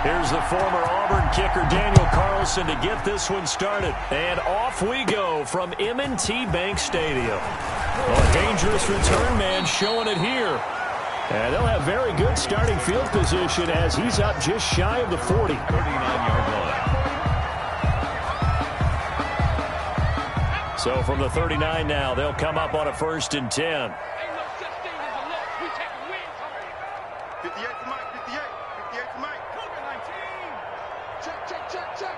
Here's the former Auburn kicker Daniel Carlson to get this one started. And off we go from M&T Bank Stadium. A dangerous return man showing it here. And they'll have very good starting field position as he's up just shy of the 40. 39-yard line. So from the 39 now, they'll come up on a 1st and 10. 58 to Mike, 58 to Mike. Cougar 19. Check.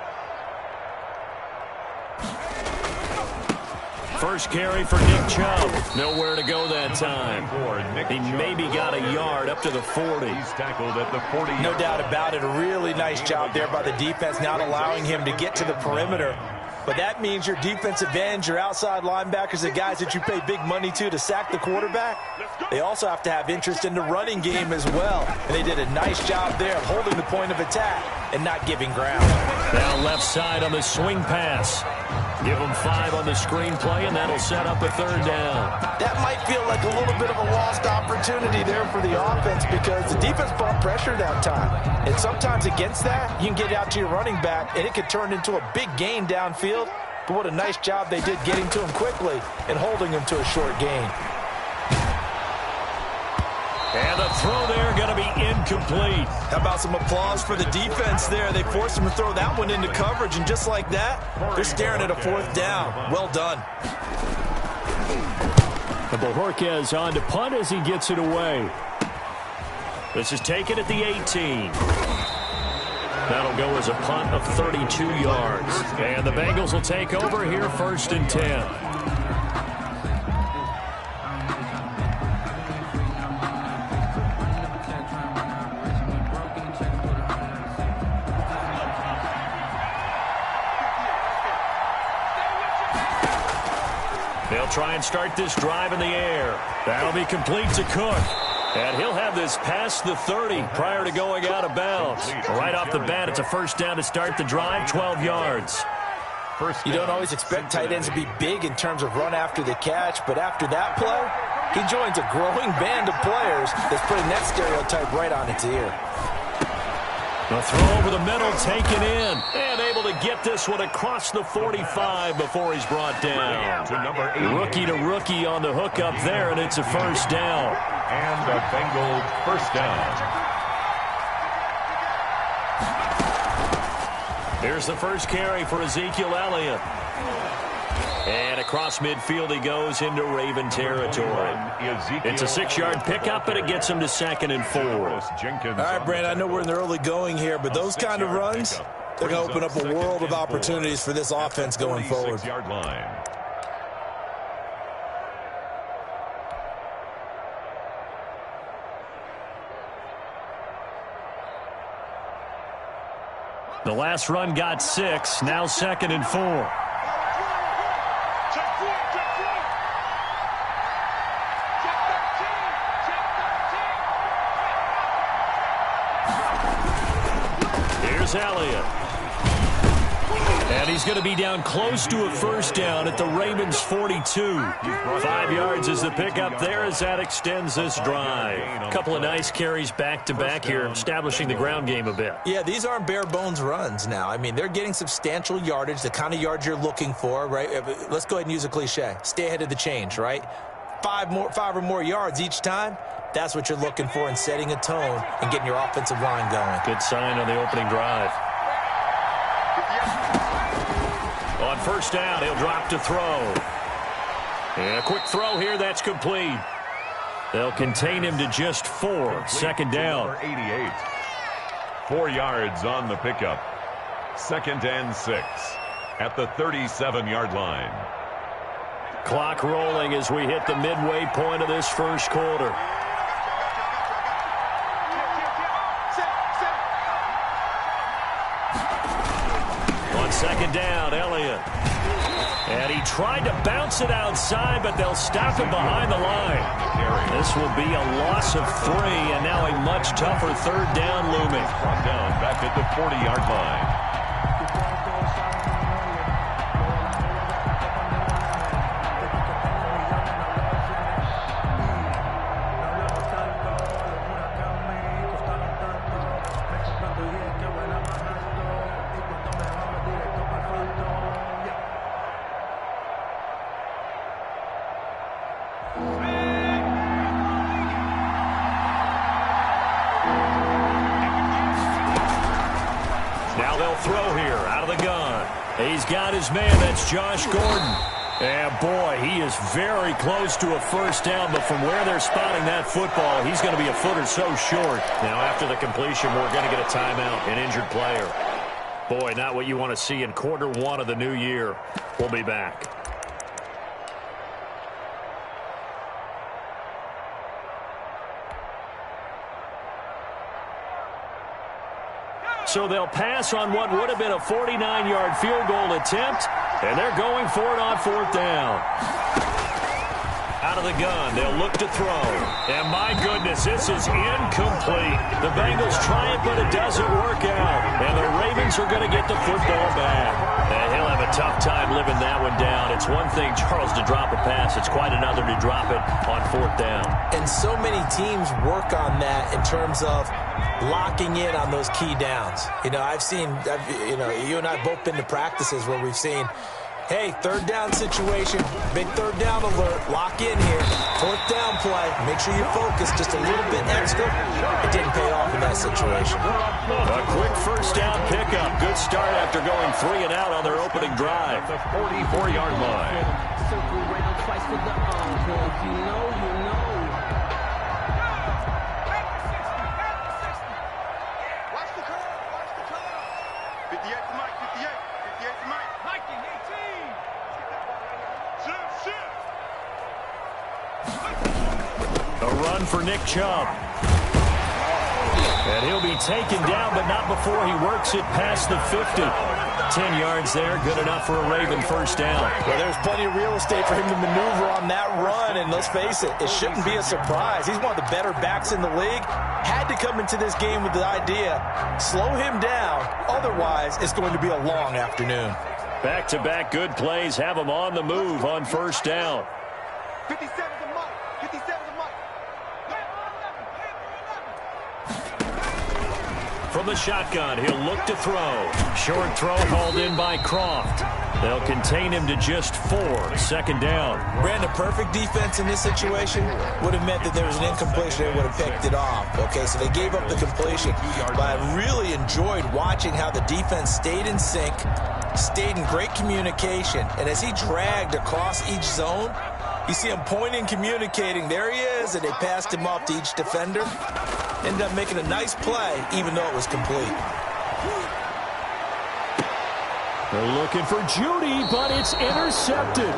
First carry for Nick Chubb. Nowhere to go that time. He maybe got a yard up to the 40. He's tackled at the 40. No doubt about it. A really nice job there by the defense, not allowing him to get to the perimeter. But that means your defensive ends, your outside linebackers, the guys that you pay big money to sack the quarterback, they also have to have interest in the running game as well. And they did a nice job there of holding the point of attack and not giving ground. Down left side on the swing pass. Give them 5 on the screenplay, and that'll set up a 3rd down. That might feel like a little bit of a lost opportunity there for the offense because the defense brought pressure that time. And sometimes against that, you can get out to your running back, and it could turn into a big gain downfield. But what a nice job they did getting to him quickly and holding him to a short gain. And the throw there going to be incomplete. How about some applause for the defense there? They forced him to throw that one into coverage, and just like that, they're staring at a 4th down. Well done. Bojorquez on to punt as he gets it away. This is taken at the 18. That'll go as a punt of 32 yards. And the Bengals will take over here 1st and 10. They'll try and start this drive in the air. That'll be complete to Cook. And he'll have this past the 30 prior to going out of bounds. Right off the bat, it's a 1st down to start the drive, 12 yards. You don't always expect tight ends to be big in terms of run after the catch, but after that play, he joins a growing band of players that's putting that stereotype right on its ear. A throw over the middle, taken in, and able to get this one across the 45 before he's brought down. Rookie to rookie on the hook up there, and it's a 1st down. And a Bengal 1st down. Here's the first carry for Ezekiel Elliott. And across midfield he goes into Raven territory. It's a 6-yard pickup, but it gets him to 2nd and 4. All right, Brandon, I know we're in the early going here, but those kind of runs, they're going to open up a world of opportunities for this offense going forward. Line. The last run got 6, now 2nd and 4. Here's Elliott. And he's going to be down close to a 1st down at the Ravens 42. 5 yards is the pickup there as that extends this drive. A couple of nice carries back-to-back here, establishing the ground game a bit. Yeah, these aren't bare-bones runs now. I mean, they're getting substantial yardage, the kind of yards you're looking for, right? Let's go ahead and use a cliche. Stay ahead of the change, right? 5 or more yards each time. That's what you're looking for in setting a tone and getting your offensive line going. Good sign on the opening drive. On 1st down, he'll drop to throw. And a quick throw here, that's complete. They'll contain him to just 4. 2nd down. 88. 4 yards on the pickup. 2nd and 6 at the 37-yard line. Clock rolling as we hit the midway point of this 1st quarter. On 2nd down, Elliott. And he tried to bounce it outside, but they'll stop him behind the line. This will be a loss of 3, and now a much tougher 3rd down looming. Brought down back at the 40-yard line. they'll throw here out of the gun. He's got his man. That's Josh Gordon. And, boy, he is very close to a first down, but from where they're spotting that football, he's going to be a foot or so short. Now, after the completion, we're going to get a timeout, an injured player. Boy, not what you want to see in quarter one of the new year. We'll be back. So they'll pass on what would have been a 49-yard field goal attempt, and they're going for it on fourth down. Out of the gun, they'll look to throw. And my goodness, this is incomplete. The Bengals try it, but it doesn't work out. And the Ravens are going to get the football back. And he'll have a tough time living that one down. It's one thing, Charles, to drop a pass. It's quite another to drop it on fourth down. And so many teams work on that in terms of locking in on those key downs. You know, you and I have both been to practices where we've seen, hey, third down situation, big third down alert, lock in here, fourth down play, make sure you focus just a little bit extra. It didn't pay off in that situation. A quick first down pickup. Good start after going 3 and out on their opening drive. The 44-yard line. Circle round twice for the encore. If you know, you know. Watch the curve. Watch the curve. 58 to Mike. 58. 58 to Mike. Mike in 18. Shift. A run for Nick Chubb. And he'll be taken down, but not before he works it past the 50. 10 yards there, good enough for a Raven first down. Well, there's plenty of real estate for him to maneuver on that run, and let's face it, it shouldn't be a surprise. He's one of the better backs in the league. Had to come into this game with the idea, slow him down, otherwise it's going to be a long afternoon. Back-to-back good plays have him on the move on first down. 57 to Mike. 57 to Mike. From the shotgun, he'll look to throw. Short throw hauled in by Croft. They'll contain him to just 4. Second down. Brandon, perfect defense in this situation would have meant that there was an incompletion. They would have picked it off. Okay, so they gave up the completion. But I really enjoyed watching how the defense stayed in sync, stayed in great communication. And as he dragged across each zone, you see him pointing, communicating. There he is, and they passed him off to each defender. Ended up making a nice play, even though it was complete. They're looking for Judy, but it's intercepted.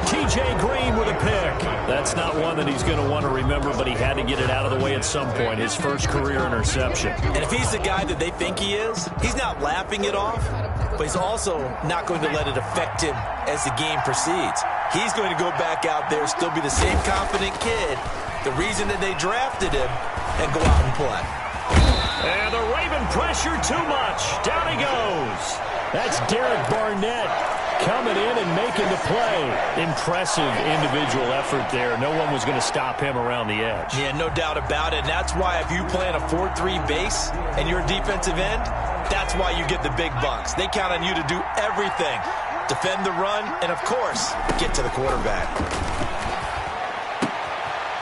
T.J. Green with a pick. That's not one that he's going to want to remember, but he had to get it out of the way at some point. His first career interception. And if he's the guy that they think he is, he's not laughing it off, but he's also not going to let it affect him as the game proceeds. He's going to go back out there, still be the same confident kid, the reason that they drafted him, and go out and play. And the Raven pressure too much. Down he goes. That's Derek Barnett coming in and making the play. Impressive individual effort there. No one was going to stop him around the edge. Yeah, no doubt about it. And that's why if you play in a 4-3 base and you're a defensive end, that's why you get the big bucks. They count on you to do everything. Defend the run, and, of course, get to the quarterback.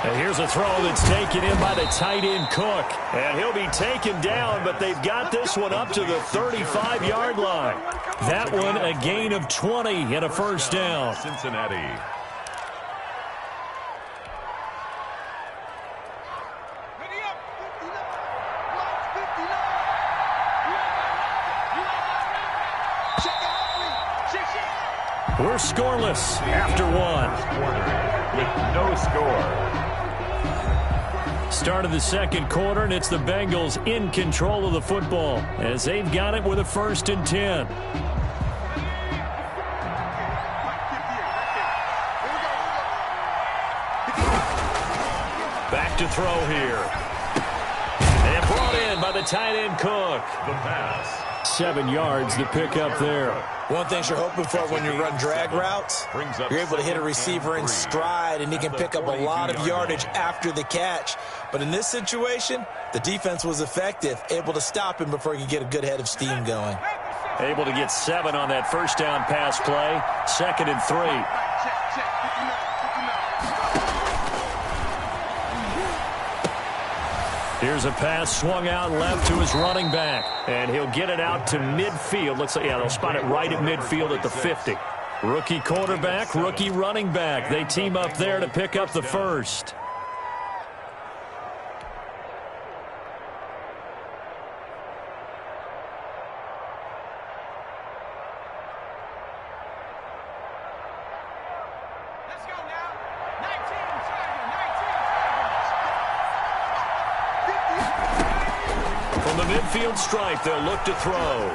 And here's a throw that's taken in by the tight end Cook. And he'll be taken down, but they've got this one up to the 35-yard line. That one a gain of 20 and a first down. Cincinnati. We're scoreless after one. With no score. Start of the second quarter, and it's the Bengals in control of the football as they've got it with a 1st and 10. Back to throw here. And brought in by the tight end Cook. The pass. 7 yards, the pickup there. One thing you're hoping for when you run drag routes, you're able to hit a receiver in stride, and he can pick up a lot of yardage after the catch. But in this situation, the defense was effective, able to stop him before he could get a good head of steam going. Able to get 7 on that first down pass play. 2nd and 3. Here's a pass swung out left to his running back. And he'll get it out to midfield. Looks like, yeah, they'll spot it right at midfield at the 50. Rookie quarterback, rookie running back. They team up there to pick up the first. From the midfield stripe, they'll look to throw.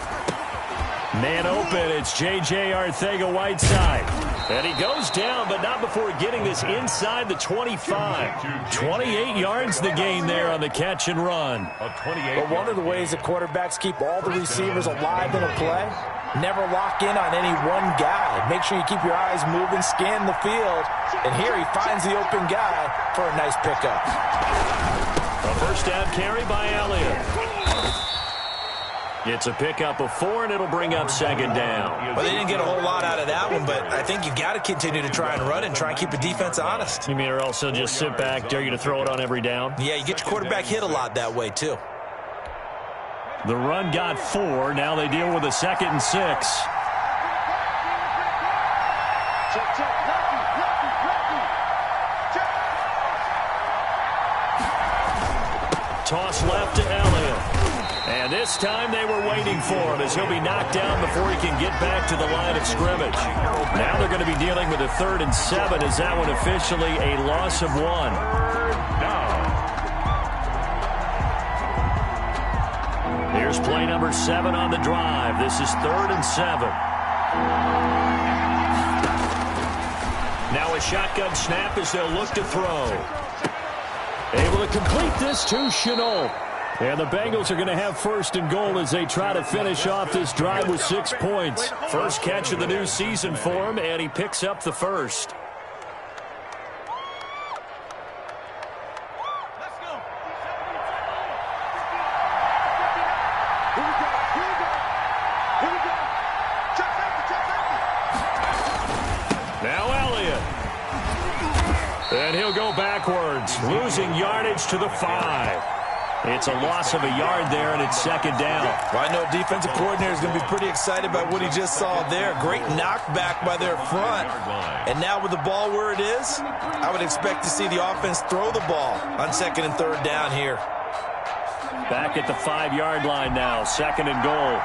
Man open, it's J.J. Arcega-Whiteside. And he goes down, but not before getting this inside the 25. 28 yards the gain there on the catch and run. But one of the ways that quarterbacks keep all the receivers alive in a play, never lock in on any one guy. Make sure you keep your eyes moving, scan the field. And here he finds the open guy for a nice pickup. A first down carry by Elliott. It's a pickup of 4, and it'll bring up second down. Well, they didn't get a whole lot out of that one, but I think you got to continue to try and run and try and keep the defense honest. You mean or else they'll just sit back, dare you to throw it on every down? Yeah, you get your quarterback hit a lot that way, too. The run got 4. Now they deal with a 2nd and 6. Toss left to Elliott. And this time they were waiting for him as he'll be knocked down before he can get back to the line of scrimmage. Now they're going to be dealing with a 3rd and 7 as that one officially a loss of 1. Here's play number 7 on the drive. This is 3rd and 7. Now a shotgun snap as they'll look to throw. Able to complete this to Chenault. And the Bengals are going to have 1st and goal as they try to finish off this drive with 6 points. First catch of the new season for him, and he picks up the first. Now Elliott. And he'll go backwards, losing yardage to the 5. It's a loss of a yard there, and it's 2nd down. Well, I know defensive coordinator is going to be pretty excited about what he just saw there. Great knockback by their front. And now with the ball where it is, I would expect to see the offense throw the ball on 2nd and 3rd down here. Back at the 5-yard line now, 2nd and goal.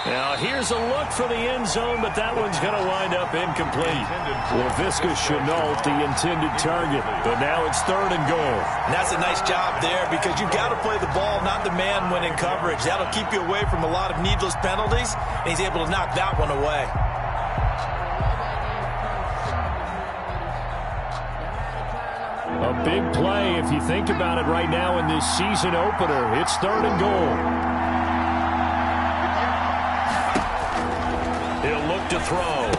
Now here's a look for the end zone, but that one's going to wind up incomplete. Laviska Chenault, the intended target, but now it's 3rd and goal. And that's a nice job there because you've got to play the ball, not the man when in coverage. That'll keep you away from a lot of needless penalties, and he's able to knock that one away. A big play if you think about it right now in this season opener. It's 3rd and goal. He'll look to throw.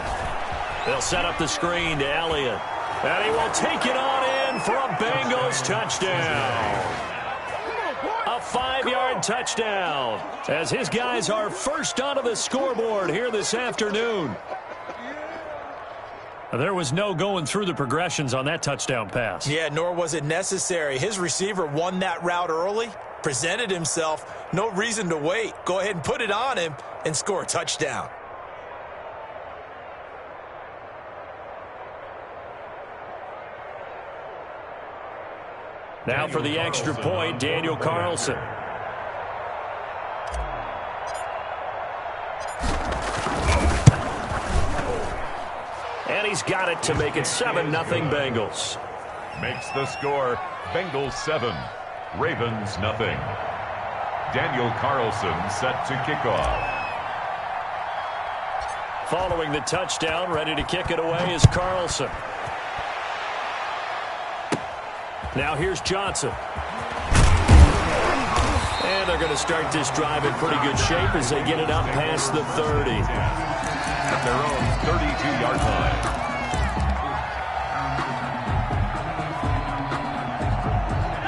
They'll set up the screen to Elliott. And he will take it on in for a Bengals touchdown. A 5-yard touchdown as his guys are first onto the scoreboard here this afternoon. There was no going through the progressions on that touchdown pass. Yeah, nor was it necessary. His receiver won that route early, presented himself. No reason to wait. Go ahead and put it on him and score a touchdown. Now for the extra point, Daniel Carlson. And he's got it to make it 7-0 Bengals. Makes the score Bengals 7, Ravens nothing. Daniel Carlson set to kick off. Following the touchdown, ready to kick it away is Carlson. Now here's Johnson. And they're going to start this drive in pretty good shape as they get it up past the 30. At their own 32-yard line.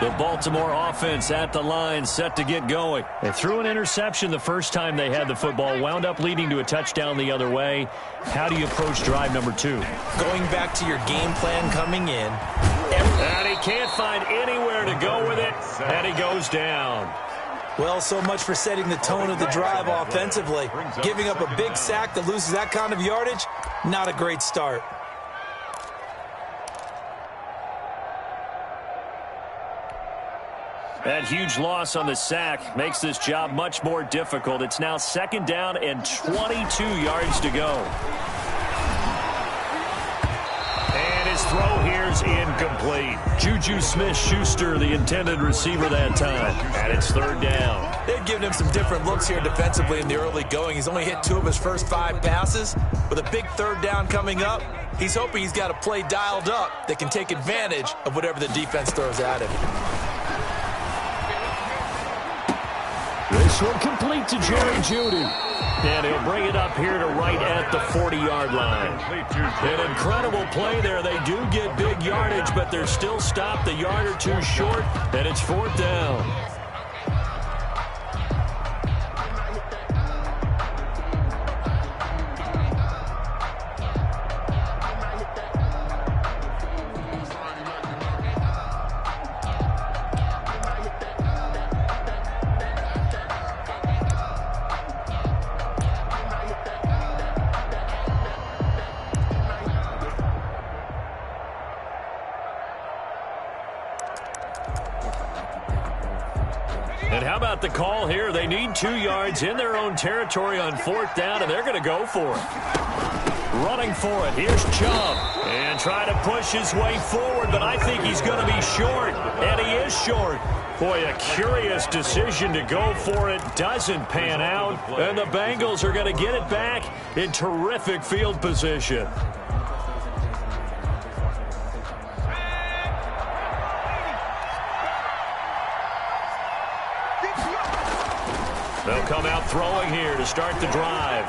The Baltimore offense at the line, set to get going. They threw an interception the first time they had the football, wound up leading to a touchdown the other way. How do you approach drive number 2? Going back to your game plan coming in. And he can't find anywhere to go with it, and he goes down. Well, so much for setting the tone of the drive offensively. Giving up a big sack that loses that kind of yardage, not a great start. That huge loss on the sack makes this job much more difficult. It's now 2nd down and 22 yards to go. And his throw here is incomplete. Juju Smith-Schuster, the intended receiver that time. And it's 3rd down. They've given him some different looks here defensively in the early going. He's only hit 2 of his first 5 passes. With a big 3rd down coming up, he's hoping he's got a play dialed up that can take advantage of whatever the defense throws at him. This one complete to Jerry Jeudy. And he'll bring it up here to right at the 40-yard line. An incredible play there. They do get big yardage, but they're still stopped a yard or 2 short, and it's 4th down. And how about the call here? They need 2 yards in their own territory on 4th down, and they're going to go for it. Running for it. Here's Chubb. And trying to push his way forward, but I think he's going to be short. And he is short. Boy, a curious decision to go for it. Doesn't pan out. And the Bengals are going to get it back in terrific field position. They'll come out throwing here to start the drive.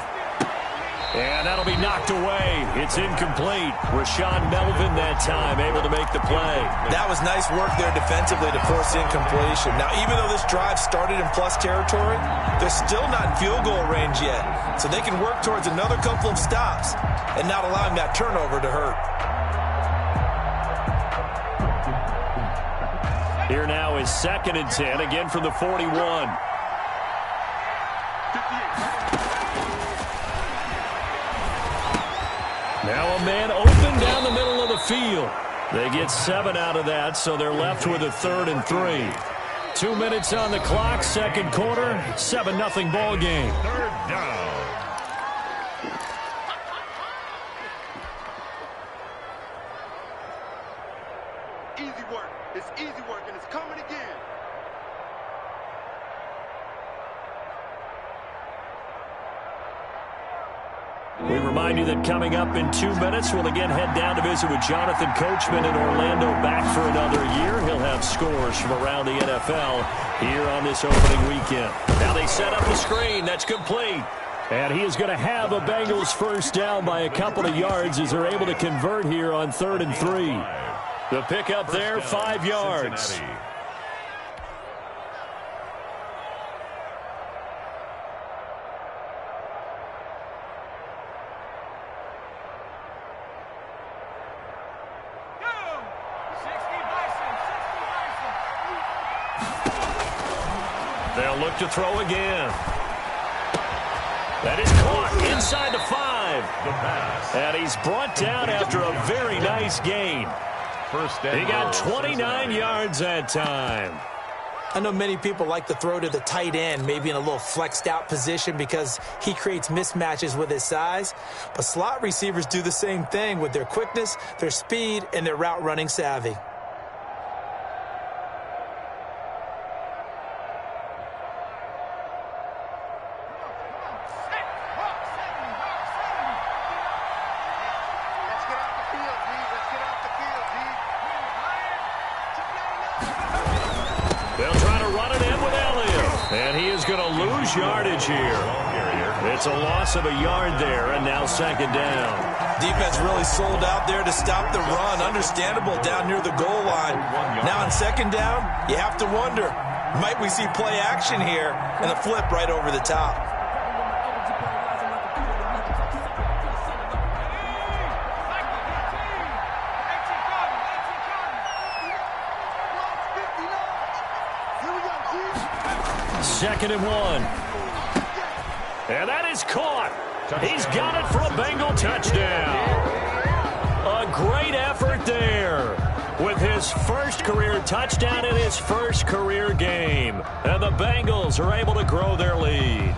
And that'll be knocked away. It's incomplete. Rashawn Melvin that time able to make the play. That was nice work there defensively to force incompletion. Now, even though this drive started in plus territory, they're still not in field goal range yet. So they can work towards another couple of stops and not allowing that turnover to hurt. Here now is 2nd and 10, again from the 41. Now a man open down the middle of the field. They get 7 out of that, so they're left with a 3rd and 3. 2 minutes on the clock, 2nd quarter, 7-0 ball game. 3rd down. Easy work. It's easy work, and it's coming again. We remind you that coming up in 2 minutes, we'll again head down to visit with Jonathan Coachman in Orlando, back for another year. He'll have scores from around the NFL here on this opening weekend. Now they set up the screen. That's complete. And he is going to have a Bengals 1st down by a couple of yards as they're able to convert here on 3rd and 3. The pickup there, 5 yards. Cincinnati. They'll look to throw again. That is caught inside the 5. The pass. And he's brought down after a very nice gain. He got 29 yards that time. I know many people like to throw to the tight end, maybe in a little flexed out position because he creates mismatches with his size. But slot receivers do the same thing with their quickness, their speed, and their route running savvy. They'll try to run it in with Elliott. And he is going to lose yardage here. It's a loss of a yard there, and now second down. Defense really sold out there to stop the run. Understandable down near the goal line. Now on second down, you have to wonder, might we see play action here and a flip right over the top? Second and 1. And that is caught. He's got it for a Bengal touchdown. A great effort there with his first career touchdown in his first career game. And the Bengals are able to grow their lead.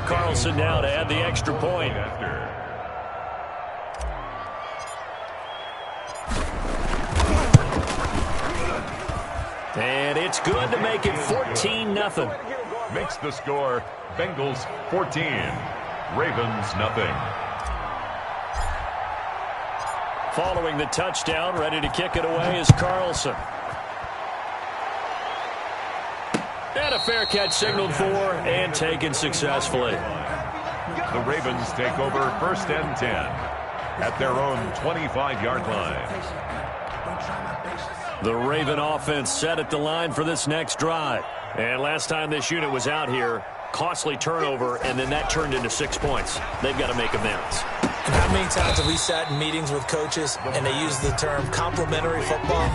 Carlson now to add the extra point. And it's good to make it 14-0. Makes the score Bengals 14, Ravens nothing. Following the touchdown, ready to kick it away is Carlson. And a fair catch signaled for and taken successfully. The Ravens take over first and 10 at their own 25-yard line. The Raven offense set at the line for this next drive. And last time this unit was out here, costly turnover, and then that turned into 6 points. They've got to make amends. And how many times have we sat in meetings with coaches and they use the term complementary football?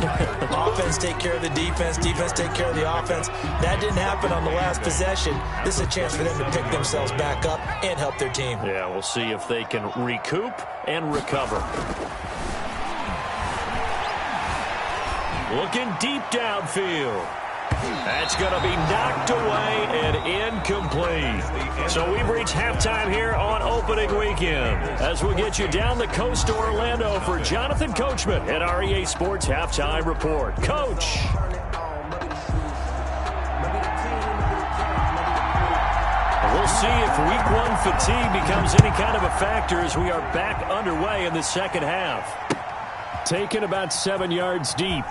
Offense take care of the defense, defense take care of the offense. That didn't happen on the last possession. This is a chance for them to pick themselves back up and help their team. Yeah, we'll see if they can recoup and recover. Looking deep downfield. That's going to be knocked away and incomplete. So we've reached halftime here on opening weekend. As we'll get you down the coast to Orlando for Jonathan Coachman at our EA Sports Halftime Report. Coach. We'll see if week one fatigue becomes any kind of a factor as we are back underway in the second half. Taken about 7 yards deep.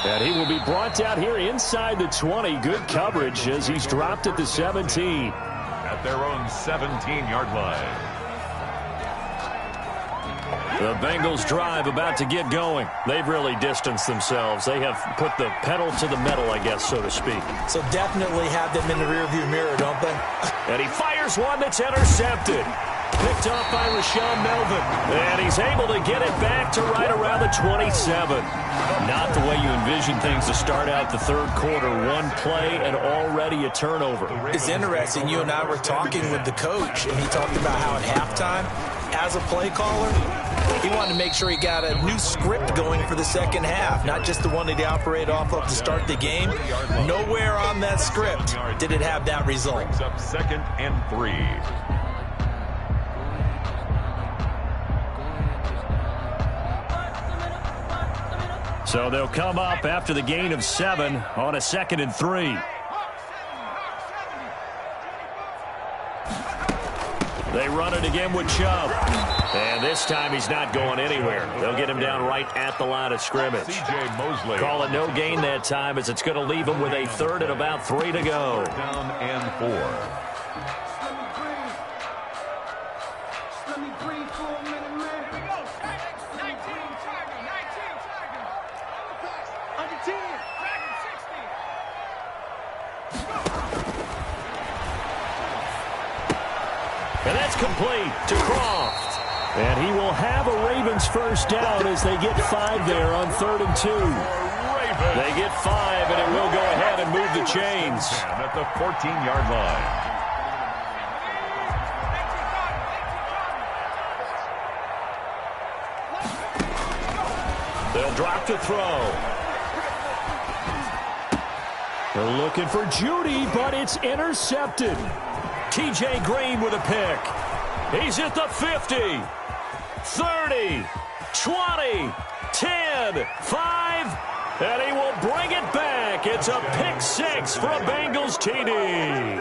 And he will be brought down here inside the 20. Good coverage as he's dropped at the 17. At their own 17-yard line. The Bengals drive about to get going. They've really distanced themselves. They have put the pedal to the metal, I guess, so to speak. So definitely have them in the rearview mirror, don't they? And he fires one that's intercepted. Picked off by Rashawn Melvin. And he's able to get it back to right around the 27. Not the way you envision things to start out the third quarter. One play and already a turnover. It's interesting. You and I were talking with the coach, and he talked about how at halftime, as a play caller, he wanted to make sure he got a new script going for the second half, not just the one that he operated off of to start the game. Nowhere on that script did it have that result. Up second and 3. So they'll come up after the gain of 7 on a 2nd and 3. They run it again with Chubb. And this time he's not going anywhere. They'll get him down right at the line of scrimmage. C.J. Mosley. Call it no gain that time as it's going to leave him with a 3rd and about 3 to go. Down and 4. And that's complete to Croft. And he will have a Ravens first down as they get 5 there on 3rd and 2. They get 5, and it will go ahead and move the chains. At the 14-yard line. They'll drop to throw. They're looking for Judy, but it's intercepted. TJ Green with a pick. He's at the 50, 30, 20, 10, 5, and he will bring it back. It's a pick 6 for a Bengals TD.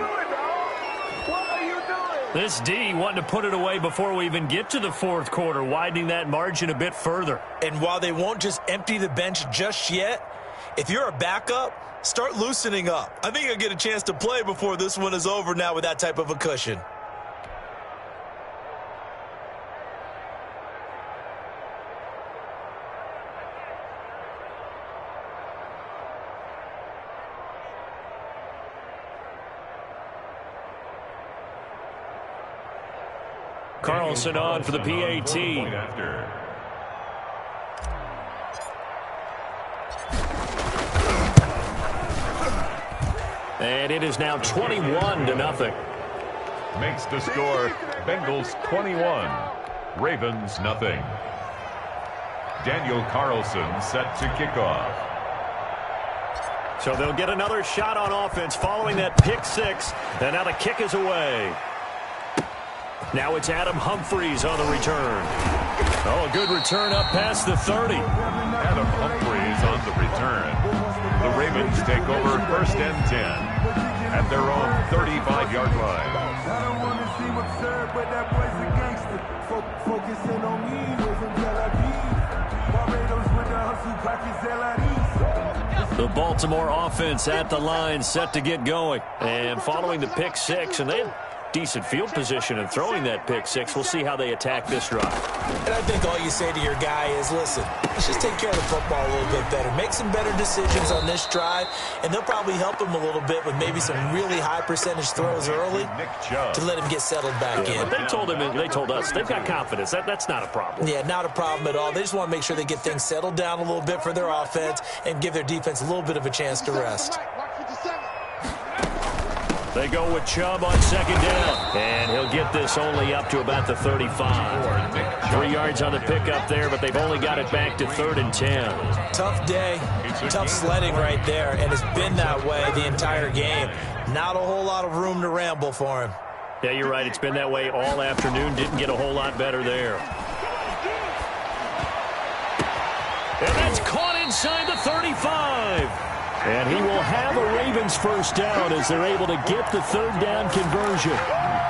This D wanting to put it away before we even get to the 4th quarter, widening that margin a bit further. And while they won't just empty the bench just yet, If you're a backup, start loosening up. I think you'll get a chance to play before this one is over now with that type of a cushion. Carlson on for the PAT. And it is now 21-0. Makes the score Bengals 21, Ravens nothing. Daniel Carlson set to kick off. So they'll get another shot on offense following that pick six. And now the kick is away. Now it's Adam Humphries on the return. Oh, a good return up past the 30. Adam Humphries on the return. The Ravens take over 1st and 10 at their own 35-yard line. I don't want to see what's served, but that boy's a gangster. Focusing on me, wasn't Barbados with the hustle, pockets The Baltimore offense at the line, set to get going. And following the pick six, and they had decent field position and throwing that pick six. We'll see how they attack this drive. And I think all you say to your guy is, listen, let's just take care of the football a little bit better. Make some better decisions on this drive, and they'll probably help him a little bit with maybe some really high percentage throws early to let him get settled back in. But they told us they've got confidence. That's not a problem. Yeah, not a problem at all. They just want to make sure they get things settled down a little bit for their offense and give their defense a little bit of a chance to rest. They go with Chubb on 2nd down. And he'll get this only up to about the 35. 3 yards on the pickup there, but they've only got it back to 3rd and 10. Tough day, tough sledding right there, and it's been that way the entire game. Not a whole lot of room to ramble for him. Yeah, you're right. It's been that way all afternoon. Didn't get a whole lot better there. And that's caught inside the 35. And he will have a Ravens first down as they're able to get the 3rd down conversion.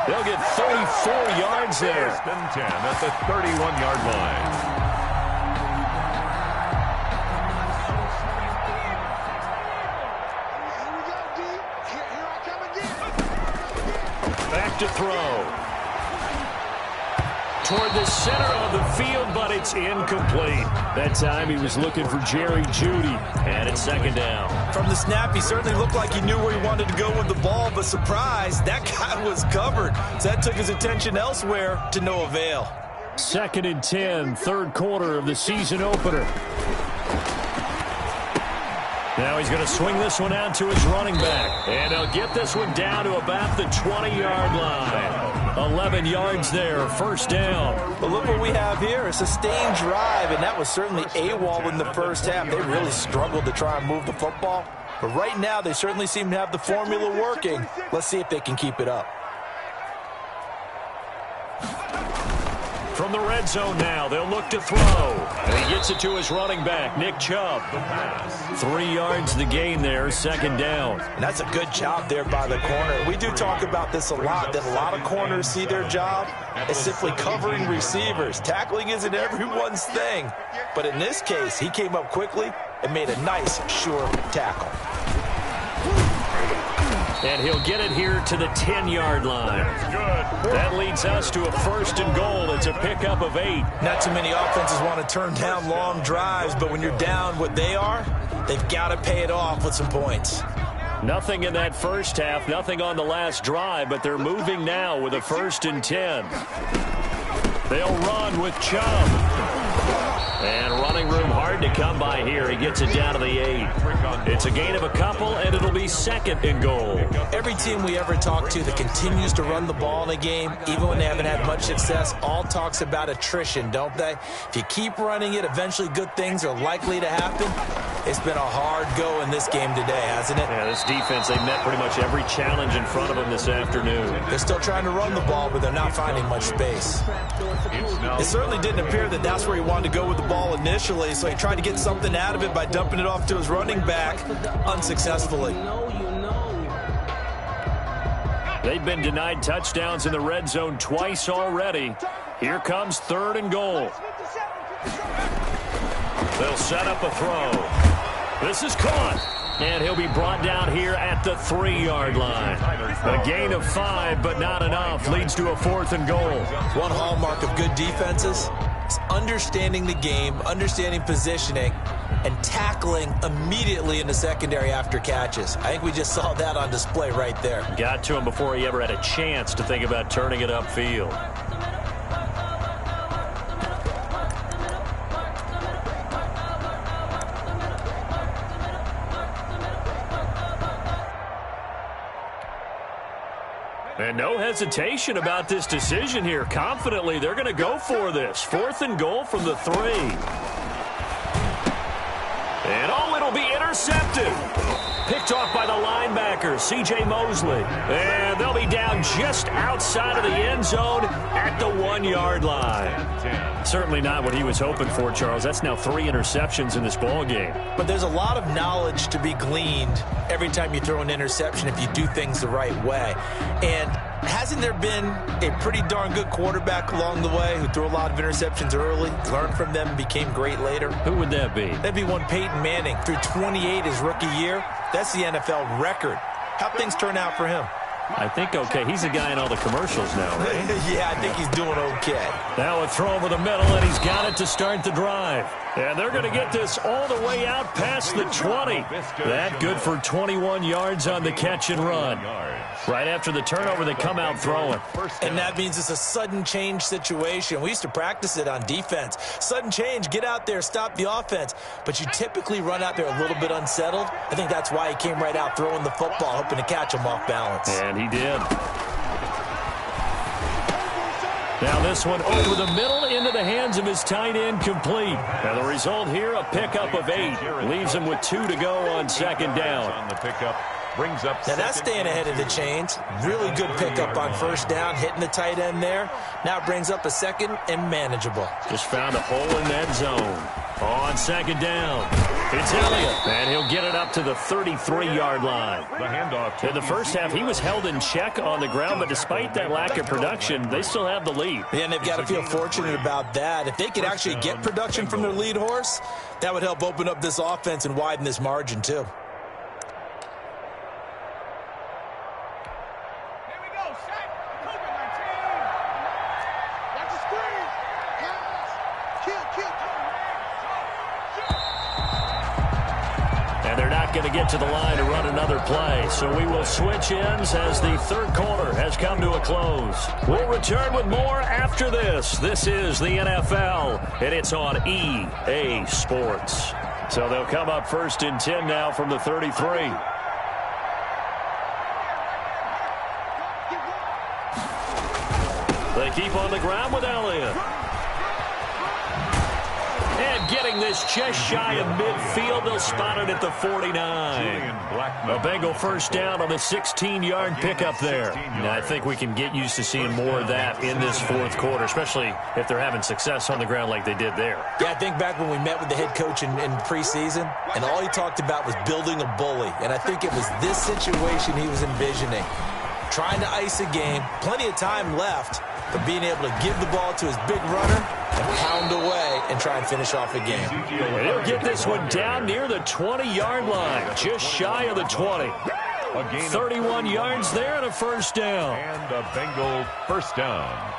They'll get 34 yards there. 1st and 10 at the 31-yard line. Back to throw. Toward the center of the field, but it's incomplete. That time he was looking for Jerry Jeudy, and it's 2nd down. From the snap, he certainly looked like he knew where he wanted to go with the ball, but surprise, that guy was covered. So that took his attention elsewhere to no avail. 2nd and 10, 3rd quarter of the season opener. Now he's going to swing this one out to his running back. And he'll get this one down to about the 20-yard line. 11 yards there, 1st down. But look what we have here, a sustained drive, and that was certainly AWOL in the first half. They really struggled to try and move the football. But right now, they certainly seem to have the formula working. Let's see if they can keep it up. From the red zone now, they'll look to throw. And he gets it to his running back, Nick Chubb. 3 yards the gain there, 2nd down. And that's a good job there by the corner. We do talk about this a lot, that a lot of corners see their job as simply covering receivers. Tackling isn't everyone's thing. But in this case, he came up quickly and made a nice, sure tackle. And he'll get it here to the 10-yard line. That leads us to a 1st and goal. It's a pickup of 8. Not too many offenses want to turn down long drives, but when you're down what they are, they've got to pay it off with some points. Nothing in that first half, nothing on the last drive, but they're moving now with a 1st and 10. They'll run with Chubb. And running room hard to come by here. He gets it down to the 8. It's a gain of a couple, and it'll be 2nd and goal. Every team we ever talk to that continues to run the ball in a game, even when they haven't had much success, all talks about attrition, don't they? If you keep running it, eventually good things are likely to happen. It's been a hard go in this game today, hasn't it? Yeah, this defense, they met pretty much every challenge in front of them this afternoon. They're still trying to run the ball, but they're not finding much space. It certainly didn't appear that that's where he wanted to go with the ball initially, so he tried to get something out of it by dumping it off to his running back unsuccessfully. They've been denied touchdowns in the red zone twice already. Here comes 3rd and goal. They'll set up a throw. This is caught. And he'll be brought down here at the 3-yard line. A gain of 5, but not enough. Leads to a 4th and goal. One hallmark of good defenses is understanding the game, understanding positioning, and tackling immediately in the secondary after catches. I think we just saw that on display right there. Got to him before he ever had a chance to think about turning it upfield. And no hesitation about this decision here. Confidently, they're going to go for this. 4th and goal from the 3. And it'll be intercepted. Picked off by the linebacker, C.J. Mosley. And they'll be down just outside of the end zone at the 1-yard line. Certainly not what he was hoping for, Charles. That's now 3 interceptions in this ball game. But there's a lot of knowledge to be gleaned every time you throw an interception if you do things the right way. And hasn't there been a pretty darn good quarterback along the way who threw a lot of interceptions early, learned from them, became great later? Who would that be? That'd be one Peyton Manning. Threw 28 his rookie year. That's the NFL record. How'd things turn out for him? I think okay. He's a guy in all the commercials now, right? Yeah, I think he's doing okay. Now a throw over the middle, and he's got it to start the drive. And they're going to get this all the way out past the 20. That good for 21 yards on the catch and run. Right after the turnover, they come out throwing. And that means it's a sudden change situation. We used to practice it on defense. Sudden change, get out there, stop the offense. But you typically run out there a little bit unsettled. I think that's why he came right out throwing the football, hoping to catch him off balance. And he did. Now this one over the middle into the hands of his tight end, complete. And the result here, a pickup of 8. Leaves him with 2 to go on 2nd down. On the pickup. Brings up now that's staying ahead of the chains. Really good pickup on 1st down, hitting the tight end there. Now brings up a 2nd and manageable. Just found a hole in that zone. On 2nd down, it's Elliott, and he'll get it up to the 33-yard line. The handoff. In the first half, he was held in check on the ground, but despite that lack of production, they still have the lead. Yeah, and they've got to feel fortunate about that. If they could actually get production from their lead horse, that would help open up this offense and widen this margin too. Going to get to the line to run another play. So we will switch ends as the 3rd quarter has come to a close. We'll return with more after this. This is the NFL, and it's on EA Sports. So they'll come up 1st and 10 now from the 33. They keep on the ground with Elliott. And getting this just shy of midfield, they'll spot it at the 49. A Bengal 1st down on the 16-yard pickup there. Now, I think we can get used to seeing more of that in this 4th quarter, especially if they're having success on the ground like they did there. Yeah, I think back when we met with the head coach in preseason, and all he talked about was building a bully. And I think it was this situation he was envisioning. Trying to ice a game, plenty of time left, but being able to give the ball to his big runner and pound away and try and finish off a game. And he'll get this one down near the 20-yard line, just shy of the 20. 31 yards there and a 1st down. And a Bengal 1st down.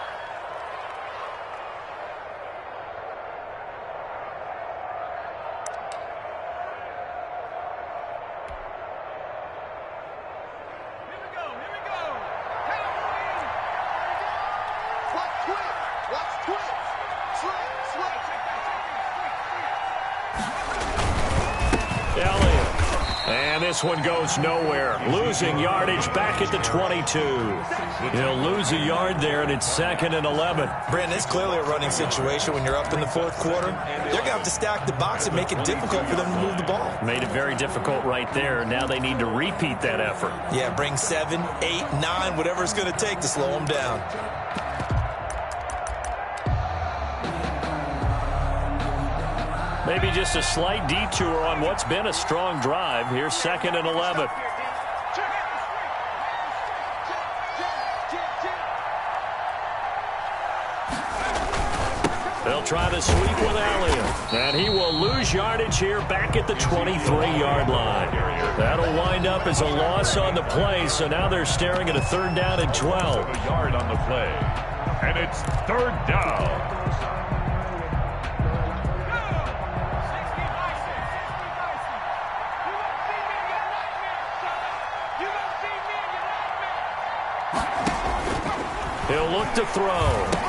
This one goes nowhere. Losing yardage back at the 22. He'll lose a yard there, and it's 2nd and 11. Brandon, it's clearly a running situation when you're up in the 4th quarter. They're going to have to stack the box and make it difficult for them to move the ball. Made it very difficult right there. Now they need to repeat that effort. Yeah, bring 7, 8, 9, whatever it's going to take to slow them down. Maybe just a slight detour on what's been a strong drive. Here's 2nd and 11. They'll try the sweep with Elliott. And he will lose yardage here back at the 23-yard line. That'll wind up as a loss on the play, so now they're staring at a 3rd down and 12. A yard on the play. And it's 3rd down. He'll look to throw.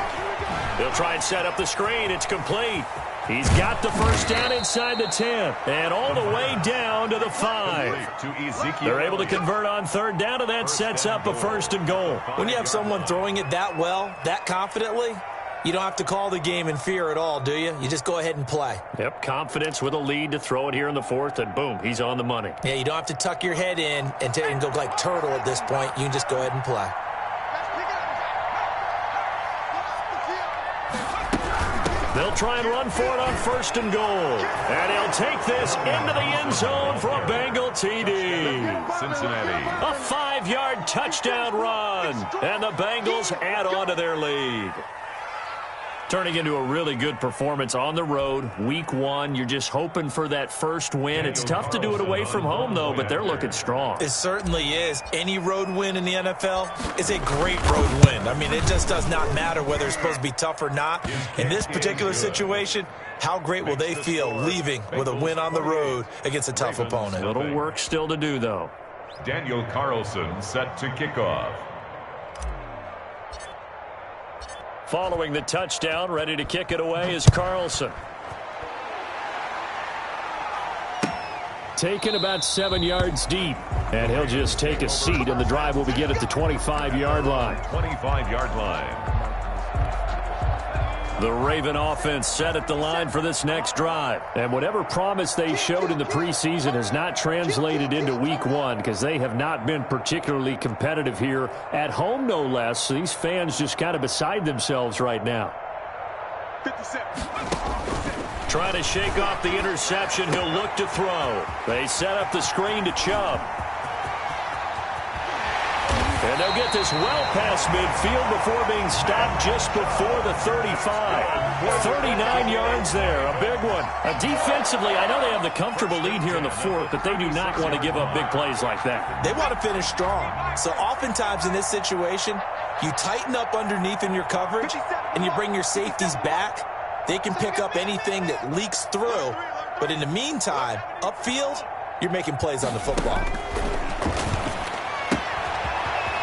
He'll try and set up the screen. It's complete. He's got the 1st down inside the 10 and all the way down to the 5. They're able to convert on 3rd down, and that sets up a 1st and goal. When you have someone throwing it that well, that confidently, you don't have to call the game in fear at all, do you? You just go ahead and play. Yep, confidence with a lead to throw it here in the 4th, and boom, he's on the money. Yeah, you don't have to tuck your head in and go like turtle at this point. You can just go ahead and play. They'll try and run for it on 1st and goal. And he'll take this into the end zone for a Bengal TD. Cincinnati. A 5-yard touchdown run. And the Bengals add on to their lead. Turning into a really good performance on the road. Week 1, you're just hoping for that first win. It's tough to do it away from home, though, but they're looking strong. It certainly is. Any road win in the NFL is a great road win. I mean, it just does not matter whether it's supposed to be tough or not. In this particular situation, how great will they feel leaving with a win on the road against a tough opponent? Little work still to do, though. Daniel Carlson set to kickoff. Following the touchdown, ready to kick it away is Carlson. Taken about 7 yards deep. And he'll just take a seat, and the drive will begin at the 25-yard line. 25-yard line. The Raven offense set at the line for this next drive. And whatever promise they showed in the preseason has not translated into week 1 because they have not been particularly competitive here at home, no less. So these fans just kind of beside themselves right now. 57. Trying to shake off the interception. He'll look to throw. They set up the screen to Chubb. And they'll get this well past midfield before being stopped just before the 35. 39 yards there, a big one. Defensively, I know they have the comfortable lead here in the 4th, but they do not want to give up big plays like that. They want to finish strong. So oftentimes in this situation, you tighten up underneath in your coverage, and you bring your safeties back. They can pick up anything that leaks through. But in the meantime, upfield, you're making plays on the football.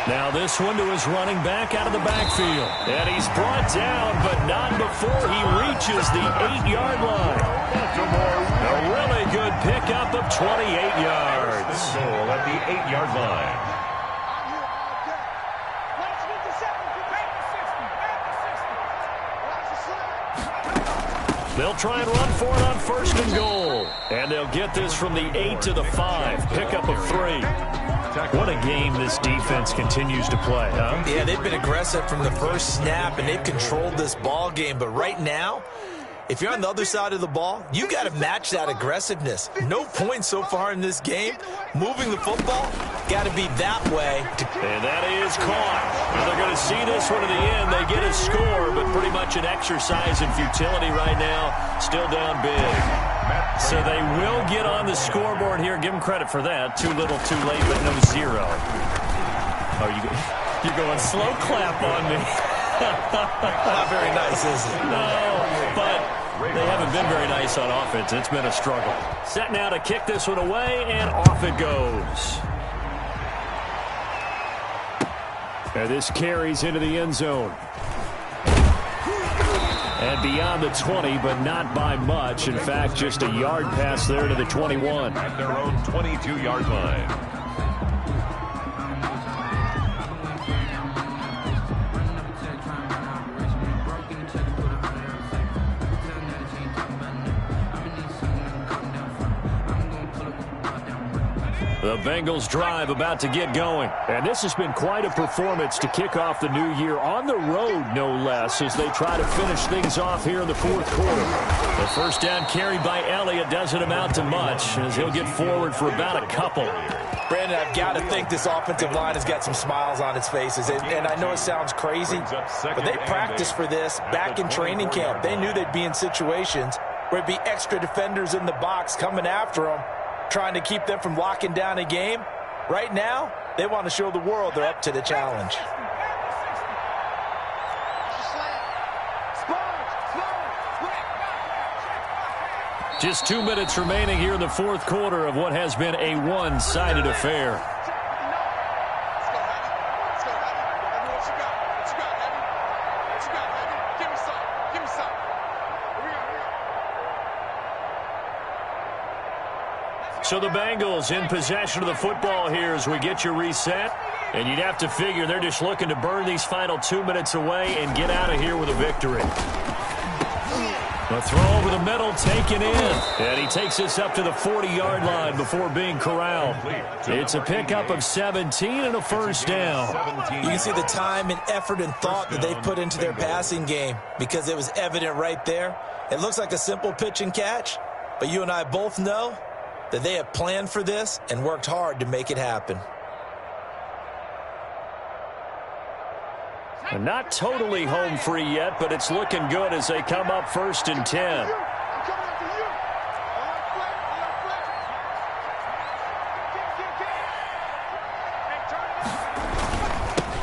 Now this one to his running back out of the backfield. And he's brought down, but not before he reaches the 8-yard line. A really good pickup of 28 yards. Goal at the 8-yard line. They'll try and run for it on 1st and goal. And they'll get this from the 8 to the 5. Pickup of 3. What a game this defense continues to play, huh? Yeah, they've been aggressive from the first snap, and they've controlled this ball game. But right now, if you're on the other side of the ball, you got to match that aggressiveness. No points so far in this game. Moving the football, got to be that way. And that is caught. Well, they're going to see this one to the end. They get a score, but pretty much an exercise in futility right now. Still down big. So they will get on the scoreboard here. Give them credit for that. Too little, too late, but no 0. Oh, you're going slow clap on me. Not very nice, is it? No, but they haven't been very nice on offense. It's been a struggle. Set now to kick this one away, and off it goes. And this carries into the end zone. And beyond the 20, but not by much. In fact, just a yard pass there to the 21. At their own 22-yard line. The Bengals drive about to get going. And this has been quite a performance to kick off the new year on the road, no less, as they try to finish things off here in the fourth quarter. The first down carry by Elliott doesn't amount to much, as he'll get forward for about a couple. Brandon, I've got to think this offensive line has got some smiles on its faces. And I know it sounds crazy, but they practiced for this back in training camp. They knew they'd be in situations where it'd be extra defenders in the box coming after them, trying to keep them from locking down a game. Right now, they want to show the world they're up to the challenge. Just 2 minutes remaining here in the fourth quarter of what has been a one-sided affair. So the Bengals in possession of the football here as we get you reset. And you'd have to figure they're just looking to burn these final 2 minutes away and get out of here with a victory. The throw over the middle taken in. And he takes this up to the 40-yard line before being corralled. It's a pickup of 17 and a first down. You can see the time and effort and thought that they've put into their passing game because it was evident right there. It looks like a simple pitch and catch, but you and I both know that they have planned for this and worked hard to make it happen. And not totally home free yet, but it's looking good as they come up 1st and 10.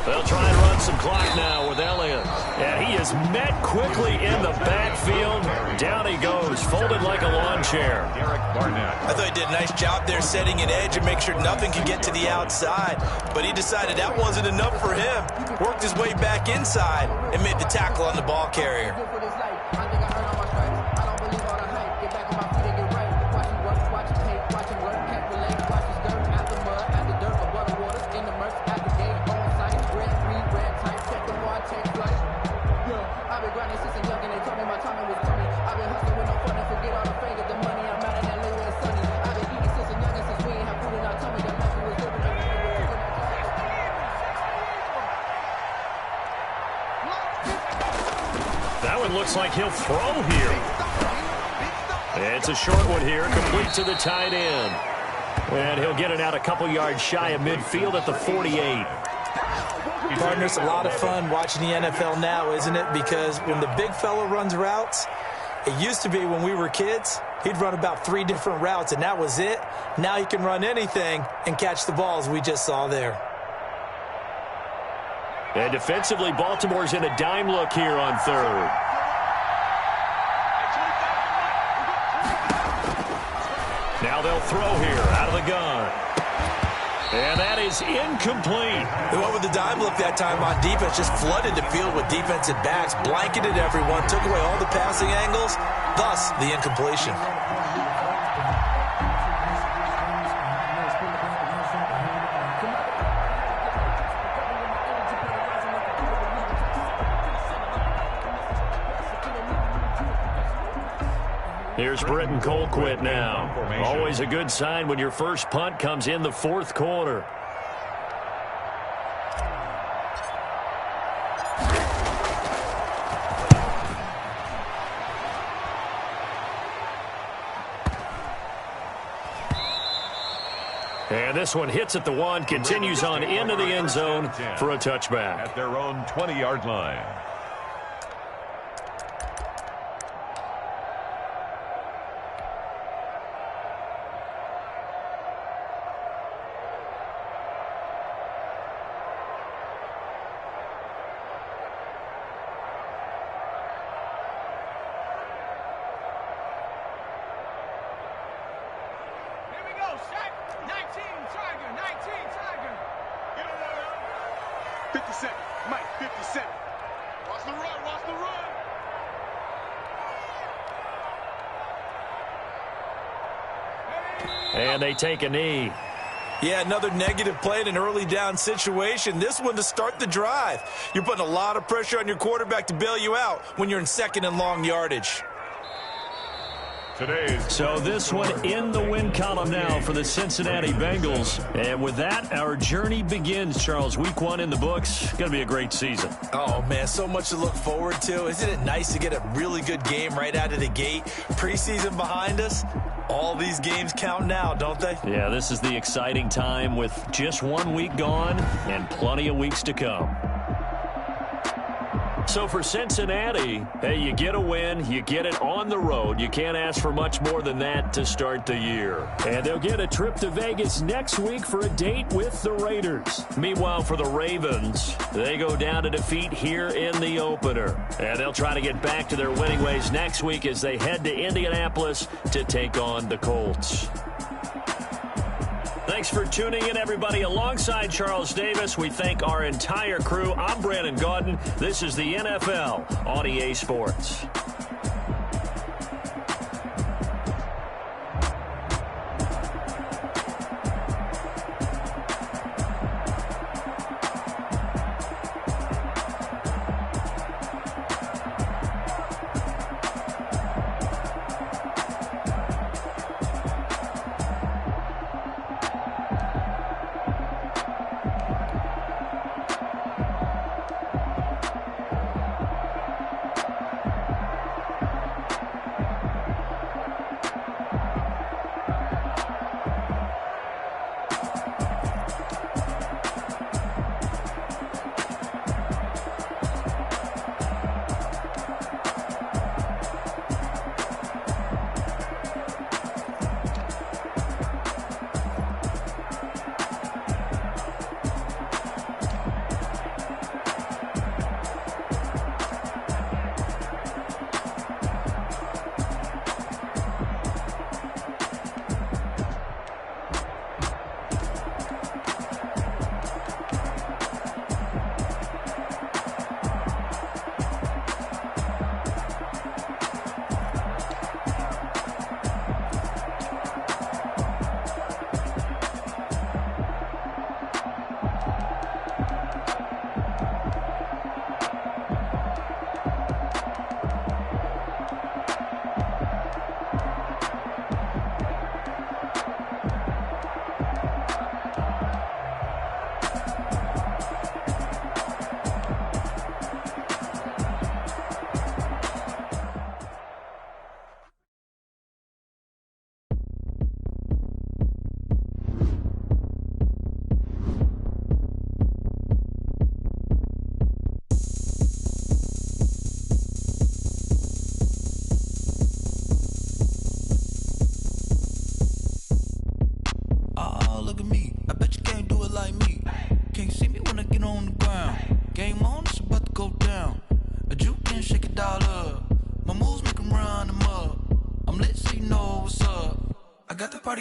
They'll try and run some clock now with Elliott. And he is met quickly in the backfield. Down he goes, folded like a lawn chair. I thought he did a nice job there setting an edge and make sure nothing could get to the outside. But he decided that wasn't enough for him. Worked his way back inside and made the tackle on the ball carrier. Looks like he'll throw here. It's a short one here, complete to the tight end. And he'll get it out a couple yards shy of midfield at the 48. Partners, a lot of fun watching the NFL now, isn't it? Because when the big fella runs routes, it used to be when we were kids, he'd run about 3 different routes, and that was it. Now he can run anything and catch the balls we just saw there. And defensively, Baltimore's in a dime look here on 3rd. Now they'll throw here out of the gun. And that is incomplete. They went with the dime look that time on defense, just flooded the field with defensive backs, blanketed everyone, took away all the passing angles, thus the incompletion. Here's Britton Colquitt now. Always a good sign when your first punt comes in the fourth quarter. And this one hits at the 1, continues on into the end zone for a touchback. At their own 20-yard line. And they take a knee. Yeah, another negative play in an early down situation. This one to start the drive. You're putting a lot of pressure on your quarterback to bail you out when you're in 2nd and long yardage. So this one in the win column now for the Cincinnati Bengals. And with that, our journey begins, Charles. Week 1 in the books. Going to be a great season. Oh, man, so much to look forward to. Isn't it nice to get a really good game right out of the gate? Preseason behind us. All these games count now, don't they? Yeah, this is the exciting time with just 1 week gone and plenty of weeks to come. So for Cincinnati, hey, you get a win, you get it on the road. You can't ask for much more than that to start the year. And they'll get a trip to Vegas next week for a date with the Raiders. Meanwhile, for the Ravens, they go down to defeat here in the opener. And they'll try to get back to their winning ways next week as they head to Indianapolis to take on the Colts. Thanks for tuning in, everybody. Alongside Charles Davis, we thank our entire crew. I'm Brandon Gaudin. This is the NFL on EA Sports.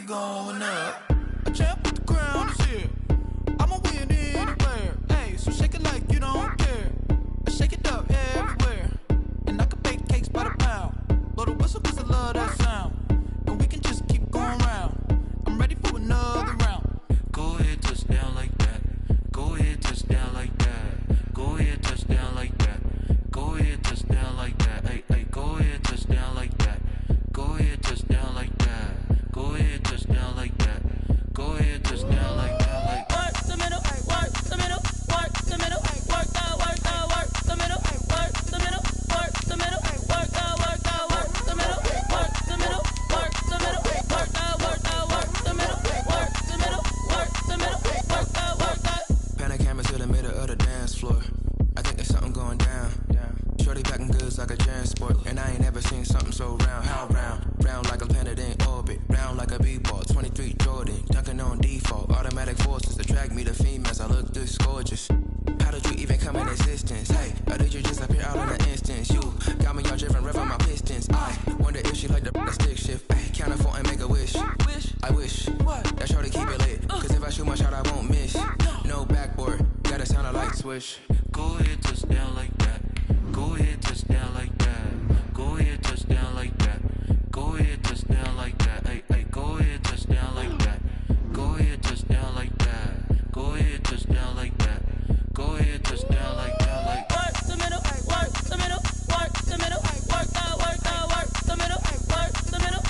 Going up, a champ with the crown is here. I'ma win anywhere. Hey, so shake it like you don't care. I shake it up everywhere, and I can bake cakes by the pound. Blow the whistle 'cause I love that sound, and we can just keep going round. I'm ready for another round. Go ahead, touchdown like that. Go ahead, touchdown like that. Go ahead, touchdown like that. Go ahead, touchdown like that. Hey, hey, go ahead, touchdown like that. Go ahead, touchdown like that. Go ahead, touchdown like that. Go ahead, touchdown like that. Like work the middle, work the middle, work the middle, work out, work the middle, work the middle, work the middle, work out, work the middle, work the middle, work the middle, work out, work the middle, work the middle, work the middle, work out, work out. Pan the camera to the middle of the dance floor. I think there's something going down. Shorty packing goods like a transport, and I ain't never seen something so round. How round? Round like a planet in orbit, round like a b-ball. 23 Jordan, dunking on default. Automatic forces attract me to females. I look this gorgeous. How did you even come in existence? Hey, or did you just appear out in an instance? You got me all driven, revving my pistons. I wonder if she like the stick shift. Ay, count a four and make a wish. I wish that shorty keep it lit, 'cause if I shoot my shot, I won't miss. No backboard, gotta sound a light switch. Go ahead, touchdown like that. Go ahead, touchdown like that. Go ahead, touchdown like that. Go ahead, touchdown like that. Hey, hey, go ahead, touchdown like that. Go ahead, touchdown like that. Go ahead, touchdown like that. Go ahead, touchdown like that. Like work the middle, work the middle, work the middle, work out, work the middle, work the middle,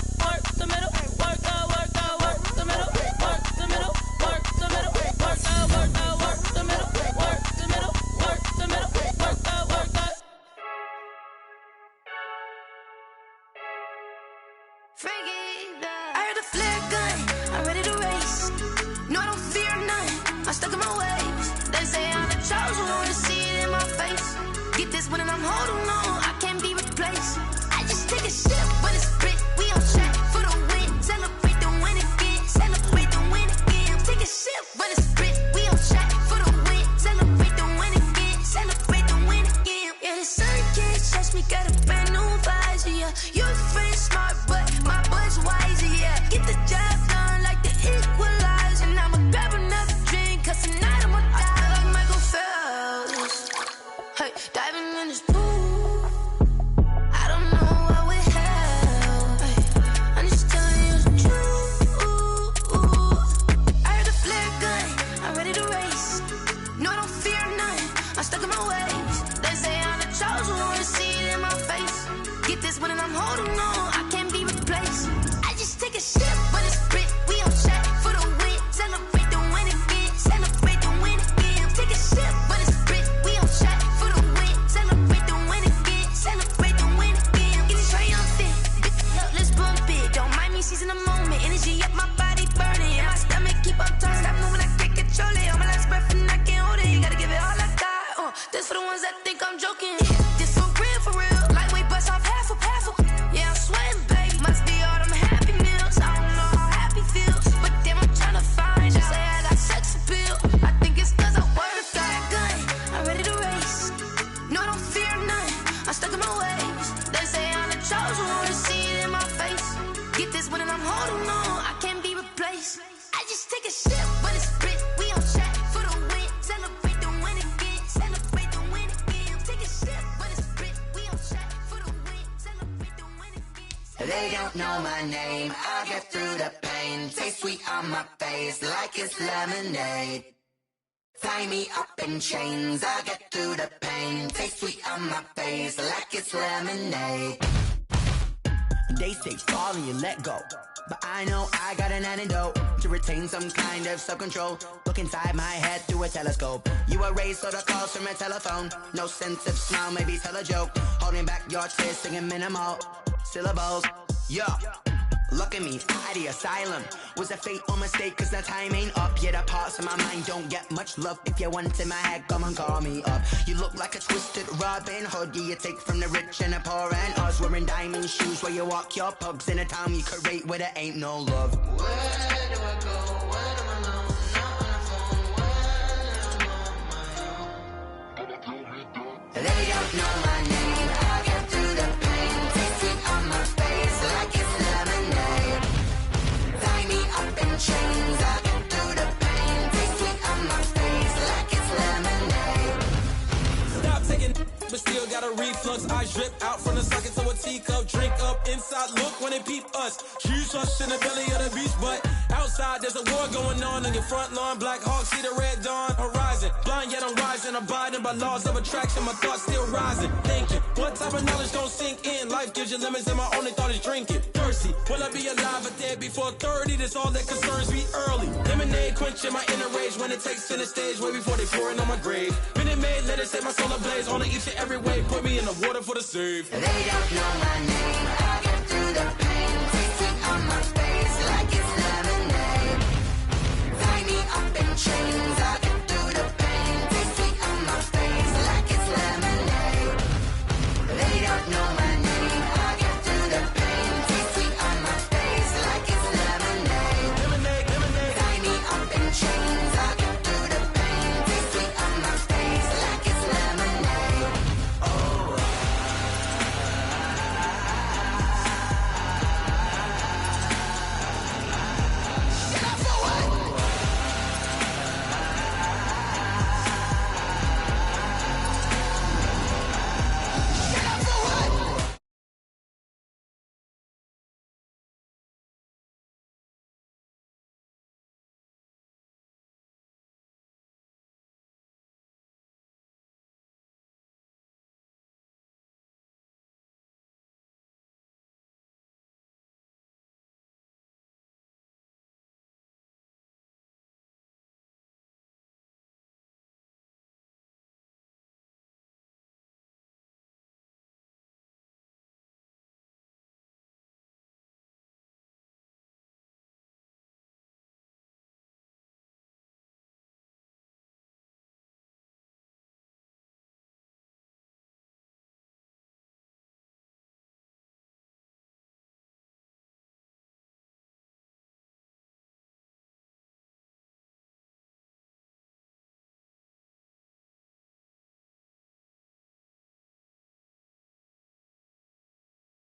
I'm stuck in my ways. They say I'm the chosen one, see it in my face. Get this one and I'm holding on, I can't be replaced. I just take a sip, but it's split. We on track for the win. Celebrate the win again. Celebrate the win again. Take a sip, but it's split. We on track for the win. Celebrate the win again. Celebrate the win again. Yeah, the sun can't touch me. Got a brand new visor. Yeah, your friend smart, but my boy's wiser. Yeah, get the job done like the equalizer. And I'ma grab another drink, 'cause tonight I'ma die like Michael Phelps. Hey, diving in this pool. I don't know what we have. Hey, I'm just telling you the truth. I heard the flare gun. I'm ready to race. No, I don't fear nothing. I'm stuck in my ways. They say I'm the chosen one, see it in my face. Get this one and I'm holding on, I can't be replaced. I just take a sip, but it's split. We on track for the win. Celebrate the win again. Celebrate the win again. Take a sip, but it's split. We on track for the win. Celebrate the win again. Celebrate the win again. Get it triumphant. Up, let's bump it. Don't mind me seizing the moment. Energy up, my body burning. And my stomach keep up turning. Stop moving, I can't control it. On my last breath and I can't hold it. You gotta give it all I got. This for the ones that think I'm joking. This for real, for real. Lightweight bust off half a. Yeah, I'm sweating, babe. Must be all them happy meals. I don't know how happy feels, but damn, I'm trying to find. Just say I got sex appeal. I think it's 'cause I wear a fire gun. I'm ready to race. No, I don't fear nothing. I'm stuck in my ways. They say I'm the chosen one, see it in my face. Get this one and I'm holding on, I can't be replaced. I just take a sip, but it's split. We on track for the win. Celebrate the win again. Celebrate the win again. Take a sip, but it's split. We on track for the win. Celebrate the win again. They don't know my name, I get through the pain. Taste sweet on my face like it's lemonade. Tie me up in chains, I get through the pain. Taste sweet on my face like it's lemonade. They say fall and you let go, but I know I got an antidote to retain some kind of self-control. Look inside my head through a telescope. You erase all the calls from a telephone. No sense of smile, maybe tell a joke. Holding back your tears, singing minimal syllables. Yeah, look at me, out the asylum. Was a fate or mistake, 'cause the time ain't up. Yeah, the parts of my mind don't get much love. If you want in my head, come and call me up. You look like a twisted Robin Hood. Yeah, you take from the rich and the poor and us. Wearing diamond shoes where you walk your pugs in a town you create where there ain't no love. Where do I go? When I'm alone? Not on the phone. When I'm on my own. They don't know my name. I get through the pain. Taste sweet on my face like it's lemonade. Tie me up in chains. I get through the pain. Taste sweet on my face like it's lemonade. Stop taking, but still got a reflux. Eyes drip out from the socket to a teacup. Drink up inside, look when they peep us. Huge us in the belly of the beast, but outside there's a war going on your front lawn. Black Hawk, see the red dawn horizon. Blind yet I'm rising, abiding by laws of attraction. My thoughts still rising. Thinking, what type of knowledge don't sink in? Life gives you limits, and my only thought is drinking. Thirsty, will I be alive or dead before 30? That's all that concerns me early. Lemonade quenching my inner rage when it takes to the stage way before they pour it on my grave. Minute Maid, let it set my soul ablaze on each and every way. Put me in the water for the save. They don't know my name. I get through the